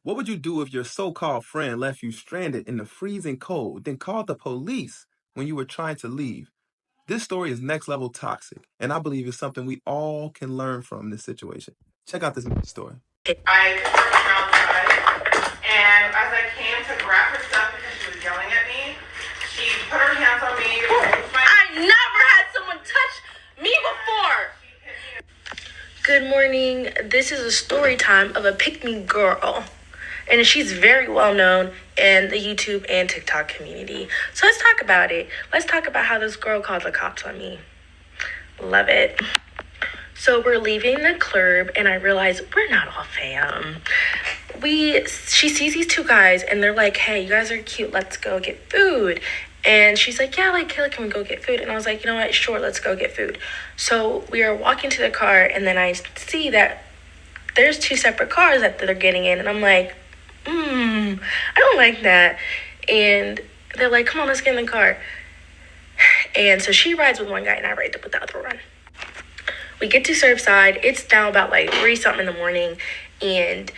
What would you do if your so-called friend left you stranded in the freezing cold, then called the police when you were trying to leave? This story is next level toxic, and I believe it's something we all can learn from this situation. Check out this story. I took her outside, and as I came to grab her stuff because she was yelling at me, she put her hands on me. I never had someone touch me before. Good morning. This is a story time of a pick-me girl. And she's very well known in the YouTube and TikTok community. So let's talk about it. Let's talk about how this girl called the cops on me. Love it. So we're leaving the club and I realize we're not all fam. She sees these two guys and they're like, hey, you guys are cute. Let's go get food. And she's like, yeah, like, Kayla, can we go get food? And I was like, you know what? Sure, let's go get food. So we are walking to the car and then I see that there's two separate cars that they're getting in. And I'm like, I don't like that. And they're like, come on, let's get in the car. And so she rides with one guy and I ride with the other one. We get to Surfside. It's now about like 3-something in the morning. And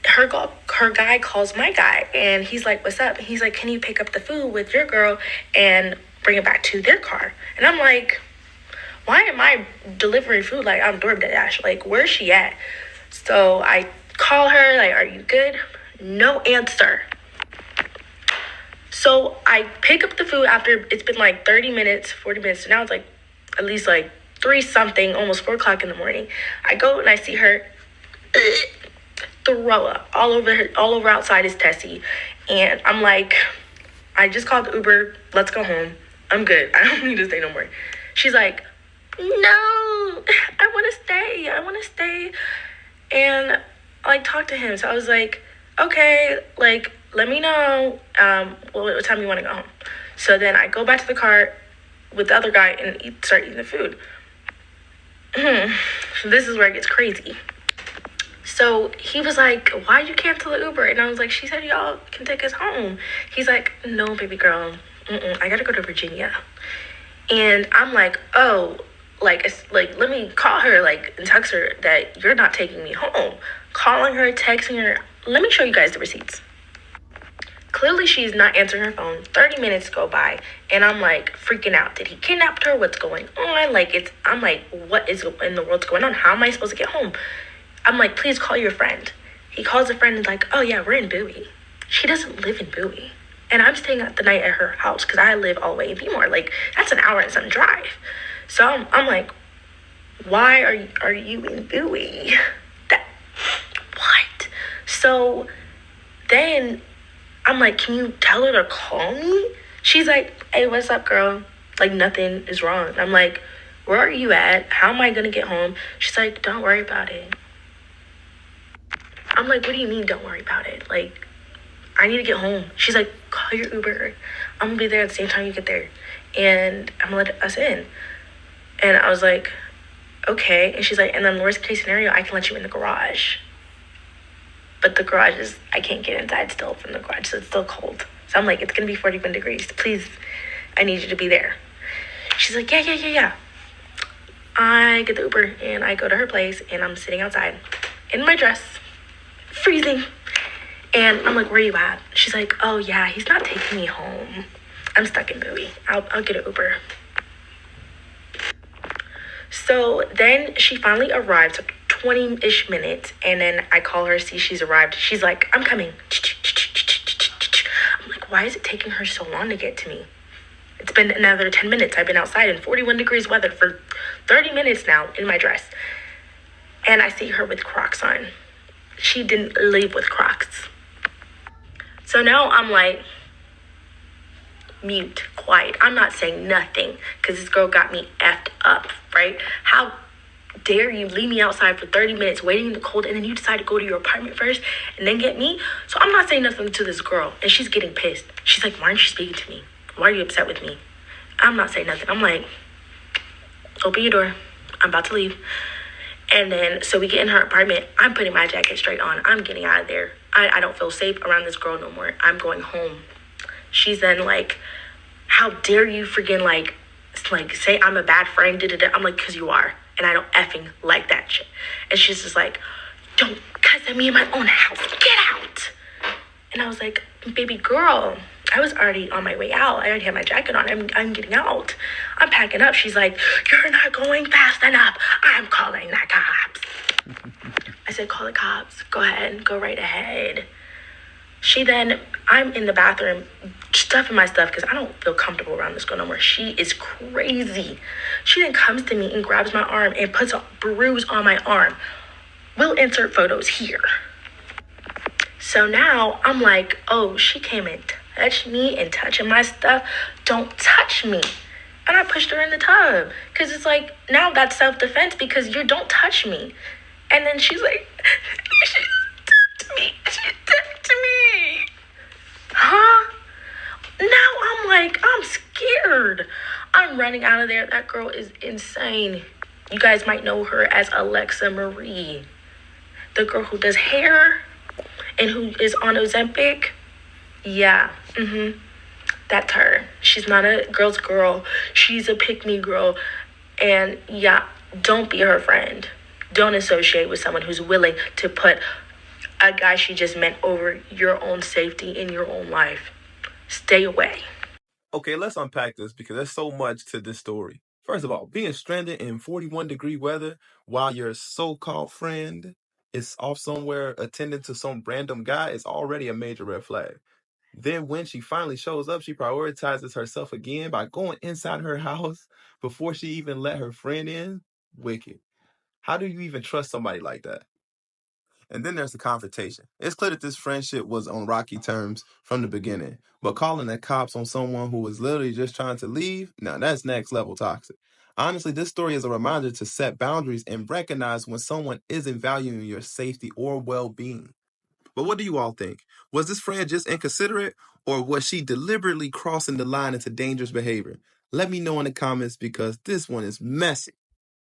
her guy calls my guy. And he's like, what's up? And he's like, can you pick up the food with your girl and bring it back to their car? And I'm like, why am I delivering food like I'm DoorDash? Like, where's she at? So I call her, like, are you good? No answer. So I pick up the food after it's been like 30 minutes, 40 minutes. So now it's like at least like 3-something, almost 4 o'clock in the morning. I go and I see her throw up all over outside his Tessie. And I'm like, I just called the Uber. Let's go home. I'm good. I don't need to stay no more. She's like, no, I want to stay. And I like talked to him. So I was like, okay, like, let me know what time you want to go home. So then I go back to the car with the other guy and start eating the food. So this is where it gets crazy. So he was like, why'd you cancel the Uber? And I was like, she said y'all can take us home. He's like, no, baby girl. I got to go to Virginia. And I'm like, oh, like, let me call her, like, and text her that you're not taking me home. Calling her, texting her. Let me show you guys the receipts. Clearly, she's not answering her phone. 30 minutes go by, and I'm, like, freaking out. Did he kidnap her? What's going on? I'm like, what is in the world's going on? How am I supposed to get home? I'm like, please call your friend. He calls a friend and like, oh, yeah, we're in Bowie. She doesn't live in Bowie. And I'm staying the night at her house because I live all the way in Bmore. Like, that's an hour and some drive. So I'm like, why are you in Bowie? What? So then I'm like, can you tell her to call me? She's like, hey, what's up, girl? Like, nothing is wrong. And I'm like, where are you at? How am I going to get home? She's like, don't worry about it. I'm like, what do you mean, don't worry about it? Like, I need to get home. She's like, call your Uber. I'm going to be there at the same time you get there. And I'm going to let us in. And I was like, okay. And she's like, and then worst case scenario, I can let you in the garage. But the garage is, I can't get inside still from the garage, so it's still cold. So I'm like, it's going to be 41 degrees. Please, I need you to be there. She's like, yeah. I get the Uber, and I go to her place, and I'm sitting outside in my dress, freezing. And I'm like, where you at? She's like, oh, yeah, he's not taking me home. I'm stuck in Bowie. I'll get an Uber. So then she finally arrives, took 20-ish minutes, and then I call her, see she's arrived. She's like, I'm coming. I'm like, why is it taking her so long to get to me? It's been another 10 minutes. I've been outside in 41 degrees weather for 30 minutes now in my dress. And I see her with Crocs on. She didn't leave with Crocs. So now I'm like, mute, quiet. I'm not saying nothing because this girl got me effed up, right? How dare you leave me outside for 30 minutes waiting in the cold and then you decide to go to your apartment first and then get me? So I'm not saying nothing to this girl and she's getting pissed. She's like, why aren't you speaking to me? Why are you upset with me? I'm not saying nothing. I'm like, open your door. I'm about to leave. And then, so we get in her apartment. I'm putting my jacket straight on. I'm getting out of there. I don't feel safe around this girl no more. I'm going home. She's then like, how dare you freaking like say I'm a bad friend. I'm like, because you are. And I don't effing like that shit. And she's just like, don't cuss at me in my own house. Get out. And I was like, baby girl, I was already on my way out. I already had my jacket on. I'm getting out. I'm packing up. She's like, you're not going fast enough. I'm calling the cops. I said, call the cops. Go ahead. Go right ahead. I'm in the bathroom stuffing my stuff because I don't feel comfortable around this girl no more. She is crazy. She then comes to me and grabs my arm and puts a bruise on my arm. We'll insert photos here. So now I'm like, oh, she came and touched me and touching my stuff. Don't touch me. And I pushed her in the tub because it's like, now that's self-defense because you don't touch me. And then she's like, she touched me. She touched me. Huh? Now I'm like, I'm scared. I'm running out of there. That girl is insane. You guys might know her as Alexa Marie. The girl who does hair and who is on Ozempic. Yeah, that's her. She's not a girl's girl. She's a pick-me girl. And yeah, don't be her friend. Don't associate with someone who's willing to put a guy she just met over your own safety in your own life. Stay away. Okay, let's unpack this because there's so much to this story. First of all, being stranded in 41-degree weather while your so-called friend is off somewhere attending to some random guy is already a major red flag. Then when she finally shows up, she prioritizes herself again by going inside her house before she even let her friend in. Wicked. How do you even trust somebody like that? And then there's the confrontation. It's clear that this friendship was on rocky terms from the beginning, but calling the cops on someone who was literally just trying to leave, now that's next level toxic. Honestly, this story is a reminder to set boundaries and recognize when someone isn't valuing your safety or well-being. But what do you all think? Was this friend just inconsiderate, or was she deliberately crossing the line into dangerous behavior? Let me know in the comments because this one is messy.